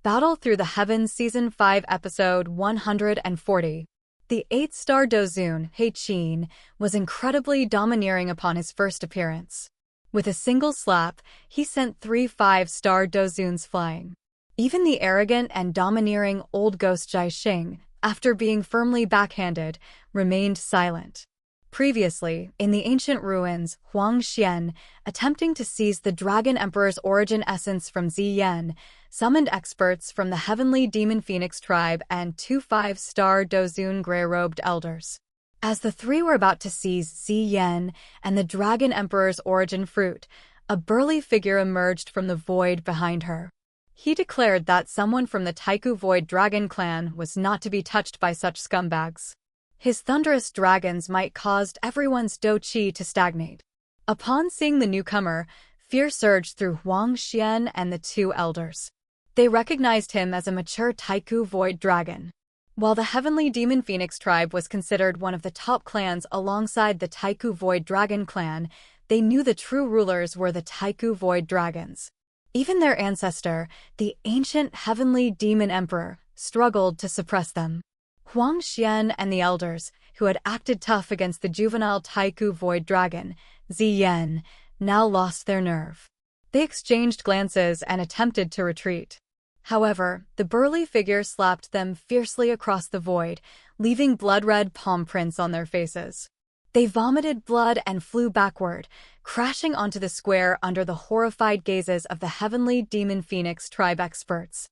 Battle Through the Heavens Season 5 Episode 140. The 8-star Dou Zun HEI QIN was incredibly domineering upon his first appearance. With a single slap, he sent 3 5-star Dou Zuns flying. Even the arrogant and domineering old ghost Zhai, after being firmly backhanded, remained silent. Previously, in the ancient ruins, Huang Xian, attempting to seize the Dragon Emperor's origin essence from Ziyan, summoned experts from the Heavenly Demon Phoenix tribe and 2 5-star Dou Zun gray-robed elders. As the three were about to seize Ziyan and the Dragon Emperor's origin fruit, a burly figure emerged from the void behind her. He declared that someone from the Taiku Void Dragon clan was not to be touched by such scumbags. His thunderous dragons might cause everyone's Dou Qi to stagnate. Upon seeing the newcomer, fear surged through Huang Xian and the 2 elders. They recognized him as a mature Taiku Void Dragon. While the Heavenly Demon Phoenix tribe was considered one of the top clans alongside the Taiku Void Dragon clan, they knew the true rulers were the Taiku Void Dragons. Even their ancestor, the ancient Heavenly Demon Emperor, struggled to suppress them. Huang Xian and the elders, who had acted tough against the juvenile Taiku Void Dragon, Ziyan, now lost their nerve. They exchanged glances and attempted to retreat. However, the burly figure slapped them fiercely across the void, leaving blood-red palm prints on their faces. They vomited blood and flew backward, crashing onto the square under the horrified gazes of the Heavenly Demon Phoenix tribe experts.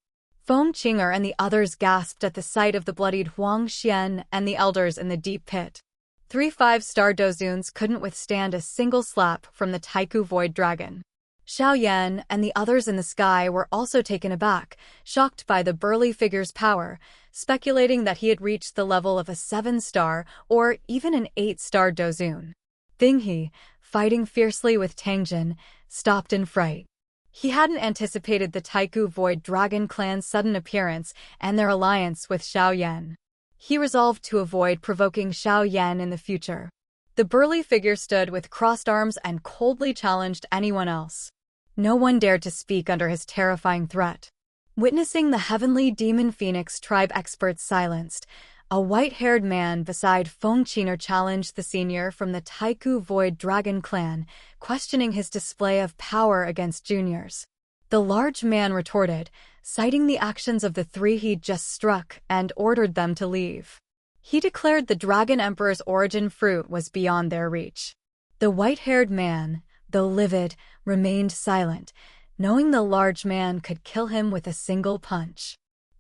Feng Qinger and the others gasped at the sight of the bloodied Huang Xian and the elders in the deep pit. 3 5-star Dou Zuns couldn't withstand a single slap from the Taiku Void Dragon. Xiaoyan and the others in the sky were also taken aback, shocked by the burly figure's power, speculating that he had reached the level of a 7-star or even an 8-star Dou Zun. Zun HEI, fighting fiercely with Tangjin, stopped in fright. He hadn't anticipated the Taiku Void Dragon clan's sudden appearance and their alliance with Xiaoyan. He resolved to avoid provoking Xiaoyan in the future. The burly figure stood with crossed arms and coldly challenged anyone else. No one dared to speak under his terrifying threat. Witnessing the Heavenly Demon Phoenix tribe experts silenced, a white-haired man beside Feng Qinger challenged the senior from the Taiku Void Dragon clan, questioning his display of power against juniors. The large man retorted, citing the actions of the 3 he'd just struck, and ordered them to leave. He declared the Dragon Emperor's origin fruit was beyond their reach. The white-haired man, though livid, remained silent, knowing the large man could kill him with a single punch.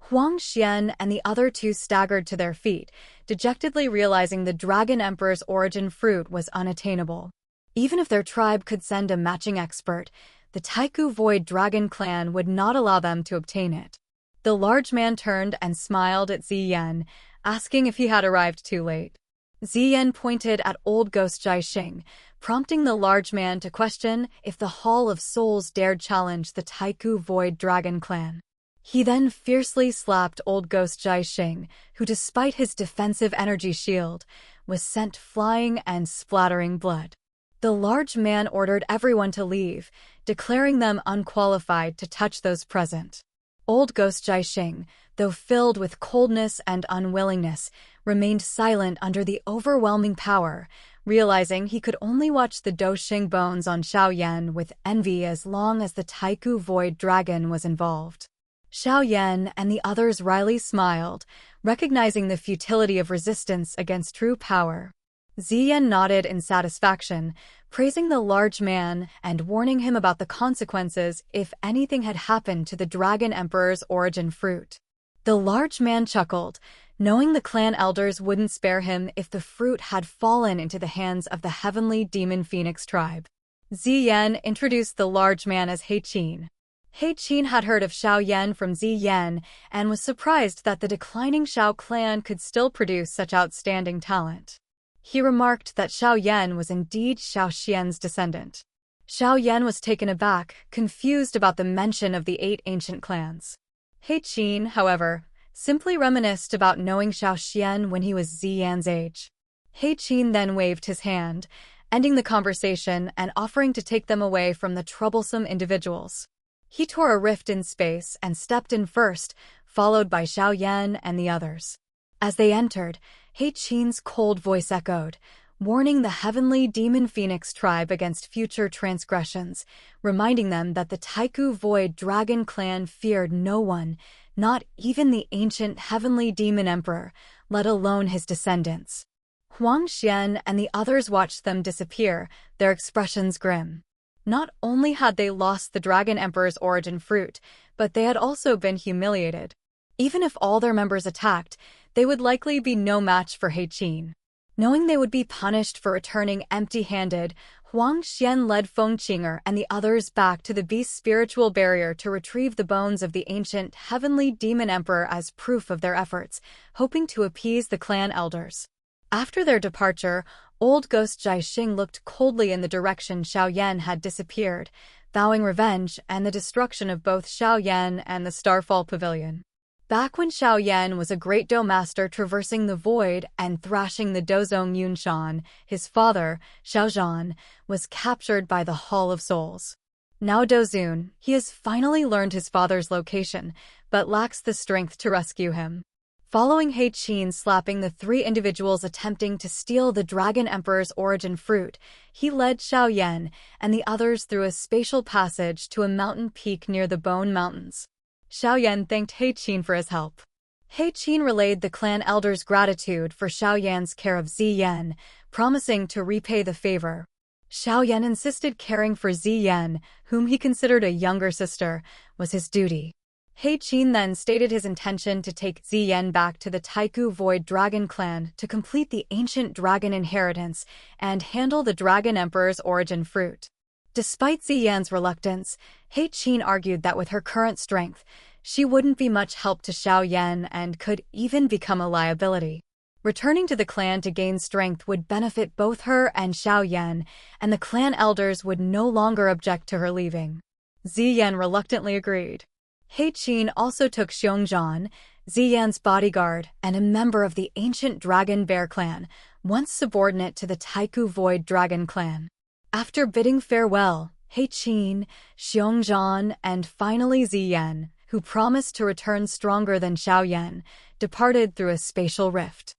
Huang Xian and the other 2 staggered to their feet, dejectedly realizing the Dragon Emperor's origin fruit was unattainable. Even if their tribe could send a matching expert, the Taiku Void Dragon clan would not allow them to obtain it. The large man turned and smiled at Ziyan, asking if he had arrived too late. Ziyan pointed at old ghost Zhai, prompting the large man to question if the Hall of Souls dared challenge the Taiku Void Dragon clan. He then fiercely slapped old ghost Zhai, who despite his defensive energy shield, was sent flying and splattering blood. The large man ordered everyone to leave, declaring them unqualified to touch those present. Old ghost Zhai, though filled with coldness and unwillingness, remained silent under the overwhelming power, realizing he could only watch the Douxing bones on Xiaoyan with envy as long as the Taiku Void Dragon was involved. Xiaoyan and the others wryly smiled, recognizing the futility of resistance against true power. Ziyan nodded in satisfaction, praising the large man and warning him about the consequences if anything had happened to the Dragon Emperor's origin fruit. The large man chuckled, knowing the clan elders wouldn't spare him if the fruit had fallen into the hands of the Heavenly Demon Phoenix tribe. Ziyan introduced the large man as HEI QIN. HEI QIN had heard of Xiaoyan from Ziyan and was surprised that the declining Xiao clan could still produce such outstanding talent. He remarked that Xiaoyan was indeed Xiao Xian's descendant. Xiaoyan was taken aback, confused about the mention of the 8 ancient clans. HEI QIN, however, simply reminisced about knowing Xiao Xian when he was Ziyan's age. HEI QIN then waved his hand, ending the conversation and offering to take them away from the troublesome individuals. He tore a rift in space and stepped in first, followed by Xiao Yan and the others. As they entered, He Qin's cold voice echoed, warning the heavenly demon phoenix tribe against future transgressions, reminding them that the Taiku Void Dragon clan feared no one, not even the ancient heavenly demon emperor, let alone his descendants. Huang Xian and the others watched them disappear, their expressions grim. Not only had they lost the Dragon Emperor's origin fruit, but they had also been humiliated. Even if all their members attacked, they would likely be no match for He Qin. Knowing they would be punished for returning empty-handed, Huang Xian led Feng Qinger and the others back to the beast's spiritual barrier to retrieve the bones of the ancient heavenly demon emperor as proof of their efforts, hoping to appease the clan elders. After their departure, old ghost Jai Xing looked coldly in the direction Xiao Yan had disappeared, vowing revenge and the destruction of both Xiao Yan and the Starfall Pavilion. Back when Xiao Yan was a great Dou master traversing the void and thrashing the Dozong Yunshan, his father, Xiao Zhan, was captured by the Hall of Souls. Now Dou Zun, he has finally learned his father's location, but lacks the strength to rescue him. Following He Qin slapping the three individuals attempting to steal the Dragon Emperor's origin fruit, he led Xiao Yan and the others through a spatial passage to a mountain peak near the Bone Mountains. Xiao Yan thanked He Qin for his help. He Qin relayed the clan elder's gratitude for Xiao Yan's care of Ziyan, promising to repay the favor. Xiao Yan insisted caring for Ziyan, whom he considered a younger sister, was his duty. He Qin then stated his intention to take Ziyan back to the Taiku Void Dragon clan to complete the ancient dragon inheritance and handle the Dragon Emperor's origin fruit. Despite Ziyan's reluctance, He Qin argued that with her current strength, she wouldn't be much help to Xiao Yan and could even become a liability. Returning to the clan to gain strength would benefit both her and Xiao Yan, and the clan elders would no longer object to her leaving. Ziyan reluctantly agreed. He Qin also took Xiongzhan, Ziyan's bodyguard and a member of the ancient Dragon Bear clan, once subordinate to the Taiku Void Dragon clan. After bidding farewell, He Qin, Xiongzhan, and finally Ziyan, who promised to return stronger than Xiao Yan, departed through a spatial rift.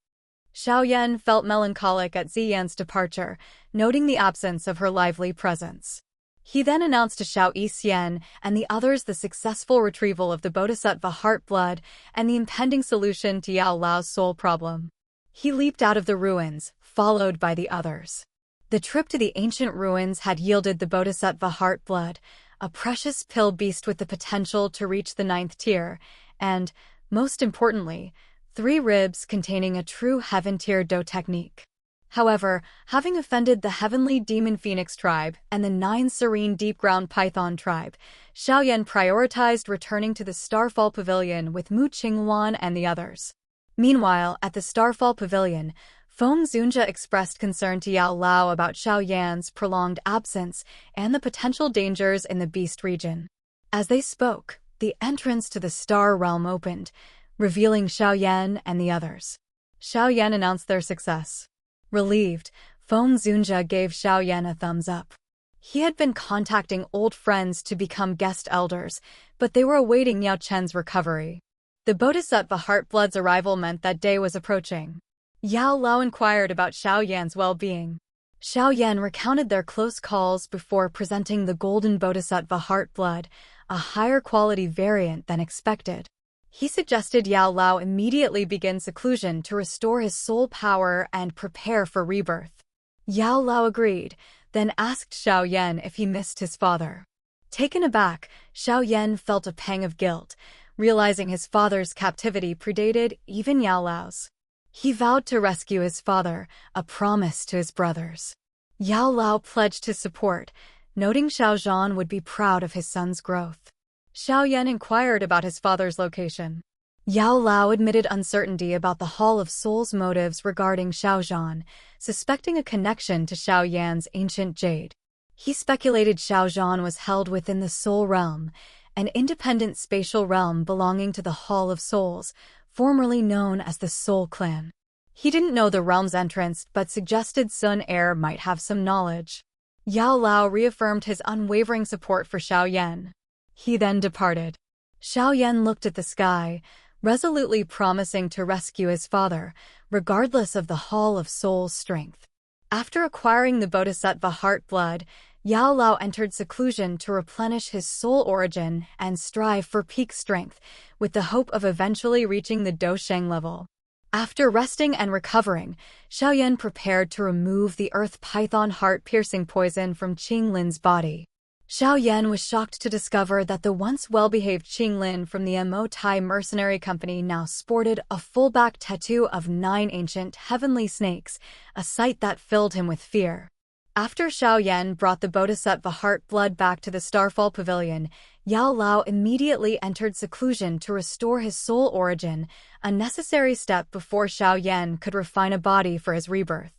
Xiao Yan felt melancholic at Ziyan's departure, noting the absence of her lively presence. He then announced to Xiao Yixian and the others the successful retrieval of the Bodhisattva heart blood and the impending solution to Yao Lao's soul problem. He leaped out of the ruins, followed by the others. The trip to the ancient ruins had yielded the Bodhisattva heart blood, a precious pill beast with the potential to reach the 9th tier, and, most importantly, 3 ribs containing a true heaven-tier Dou technique. However, having offended the heavenly demon phoenix tribe and the 9 serene deep-ground python tribe, Xiao Yan prioritized returning to the Starfall Pavilion with Mu Qingwan and the others. Meanwhile, at the Starfall Pavilion, Feng Zunjia expressed concern to Yao Lao about Xiao Yan's prolonged absence and the potential dangers in the Beast region. As they spoke, the entrance to the Star Realm opened, revealing Xiao Yan and the others. Xiao Yan announced their success. Relieved, Feng Zunjia gave Xiao Yan a thumbs up. He had been contacting old friends to become guest elders, but they were awaiting Yao Chen's recovery. The Bodhisattva Heartblood's arrival meant that day was approaching. Yao Lao inquired about Xiao Yan's well-being. Xiao Yan recounted their close calls before presenting the Golden Bodhisattva Heartblood, a higher quality variant than expected. He suggested Yao Lao immediately begin seclusion to restore his soul power and prepare for rebirth. Yao Lao agreed, then asked Xiao Yan if he missed his father. Taken aback, Xiao Yan felt a pang of guilt, realizing his father's captivity predated even Yao Lao's. He vowed to rescue his father, a promise to his brothers. Yao Lao pledged his support, noting Xiao Zhan would be proud of his son's growth. Xiao Yan inquired about his father's location. Yao Lao admitted uncertainty about the Hall of Souls' motives regarding Xiao Zhan, suspecting a connection to Xiao Yan's ancient jade. He speculated Xiao Zhan was held within the Soul Realm, an independent spatial realm belonging to the Hall of Souls, formerly known as the Soul Clan. He didn't know the realm's entrance but suggested Sun Heir might have some knowledge. Yao Lao reaffirmed his unwavering support for Xiao Yan. He then departed. Xiaoyan looked at the sky, resolutely promising to rescue his father, regardless of the Hall of Soul's strength. After acquiring the Bodhisattva heart blood, Yao Lao entered seclusion to replenish his soul origin and strive for peak strength, with the hope of eventually reaching the Dou Sheng level. After resting and recovering, Xiaoyan prepared to remove the earth python heart-piercing poison from Qinglin's body. Xiaoyan was shocked to discover that the once well-behaved Qinglin from the Mo Tai mercenary company now sported a full-back tattoo of 9 ancient heavenly snakes, a sight that filled him with fear. After Xiaoyan brought the Bodhisattva heart blood back to the Starfall Pavilion, Yao Lao immediately entered seclusion to restore his soul origin, a necessary step before Xiaoyan could refine a body for his rebirth.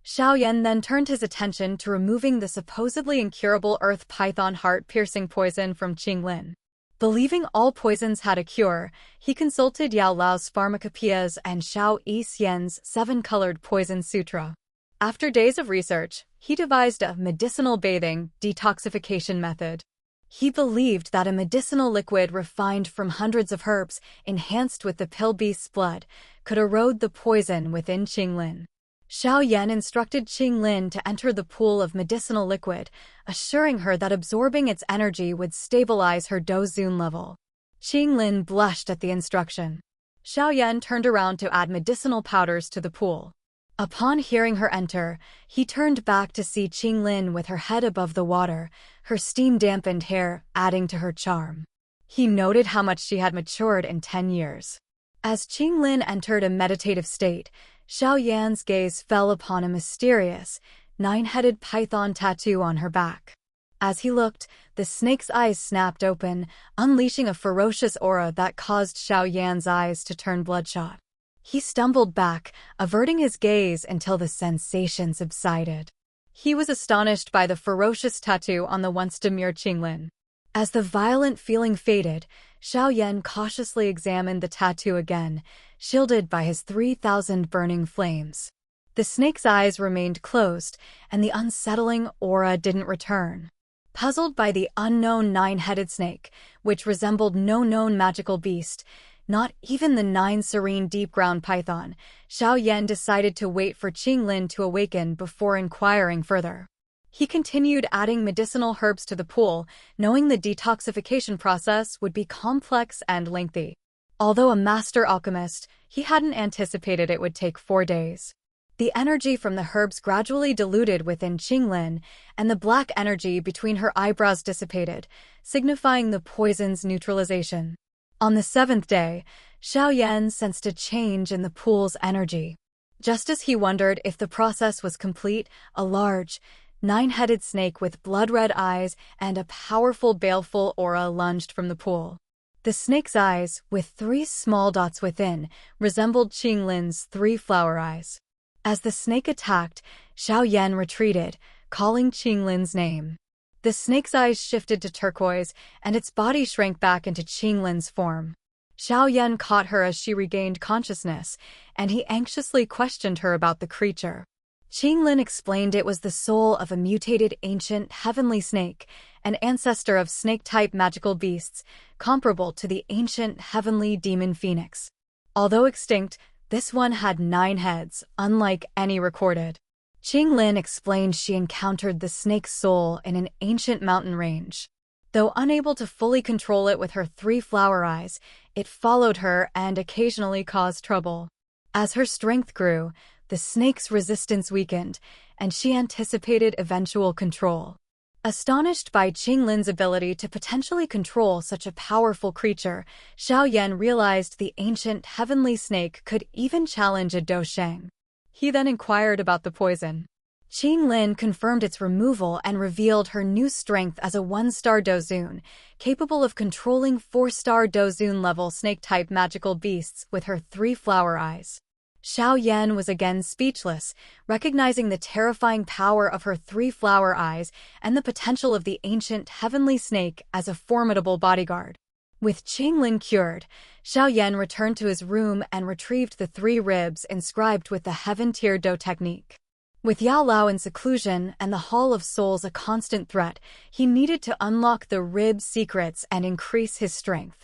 Xiaoyan then turned his attention to removing the supposedly incurable earth python heart-piercing poison from Qinglin. Believing all poisons had a cure, he consulted Yao Lao's pharmacopoeias and Xiao Yixian's 7-colored poison sutra. After days of research, he devised a medicinal bathing detoxification method. He believed that a medicinal liquid refined from hundreds of herbs, enhanced with the pill beast's blood, could erode the poison within Qinglin. Xiaoyan instructed Qinglin to enter the pool of medicinal liquid, assuring her that absorbing its energy would stabilize her Dou Zun level. Qinglin blushed at the instruction. Xiaoyan turned around to add medicinal powders to the pool. Upon hearing her enter, he turned back to see Qinglin with her head above the water, her steam-dampened hair adding to her charm. He noted how much she had matured in 10 years. As Qinglin entered a meditative state, Xiaoyan's gaze fell upon a mysterious, 9-headed python tattoo on her back. As he looked, the snake's eyes snapped open, unleashing a ferocious aura that caused Xiaoyan's eyes to turn bloodshot. He stumbled back, averting his gaze until the sensation subsided. He was astonished by the ferocious tattoo on the once demure Qinglin. As the violent feeling faded, Xiaoyan cautiously examined the tattoo again, shielded by his 3,000 burning flames. The snake's eyes remained closed, and the unsettling aura didn't return. Puzzled by the unknown 9-headed snake, which resembled no known magical beast, not even the 9 serene deep-ground python, Xiaoyan decided to wait for Qinglin to awaken before inquiring further. He continued adding medicinal herbs to the pool, knowing the detoxification process would be complex and lengthy. Although a master alchemist, he hadn't anticipated it would take 4 days. The energy from the herbs gradually diluted within Qinglin, and the black energy between her eyebrows dissipated, signifying the poison's neutralization. On the 7th day, Xiaoyan sensed a change in the pool's energy. Just as he wondered if the process was complete, a large, 9-headed snake with blood-red eyes and a powerful baleful aura lunged from the pool. The snake's eyes, with 3 small dots within, resembled Qinglin's 3 flower eyes. As the snake attacked, Xiaoyan retreated, calling Qinglin's name. The snake's eyes shifted to turquoise, and its body shrank back into Qinglin's form. Xiaoyan caught her as she regained consciousness, and he anxiously questioned her about the creature. Qinglin explained it was the soul of a mutated ancient heavenly snake, an ancestor of snake-type magical beasts, comparable to the ancient heavenly demon phoenix. Although extinct, this one had 9 heads, unlike any recorded. Qinglin explained she encountered the snake's soul in an ancient mountain range. Though unable to fully control it with her 3 flower eyes, it followed her and occasionally caused trouble. As her strength grew, the snake's resistance weakened, and she anticipated eventual control. Astonished by Qinglin's ability to potentially control such a powerful creature, Xiaoyan realized the ancient heavenly snake could even challenge a Dou Sheng. He then inquired about the poison. Qinglin confirmed its removal and revealed her new strength as a 1-star Dou Zun, capable of controlling 4-star Dou Zun level snake-type magical beasts with her 3 flower eyes. Xiaoyan was again speechless, recognizing the terrifying power of her 3 flower eyes and the potential of the ancient heavenly snake as a formidable bodyguard. With Qinglin cured, Xiaoyan returned to his room and retrieved the 3 ribs inscribed with the Heaven Tier Dou technique. With Yao Lao in seclusion and the Hall of Souls a constant threat, he needed to unlock the rib's secrets and increase his strength.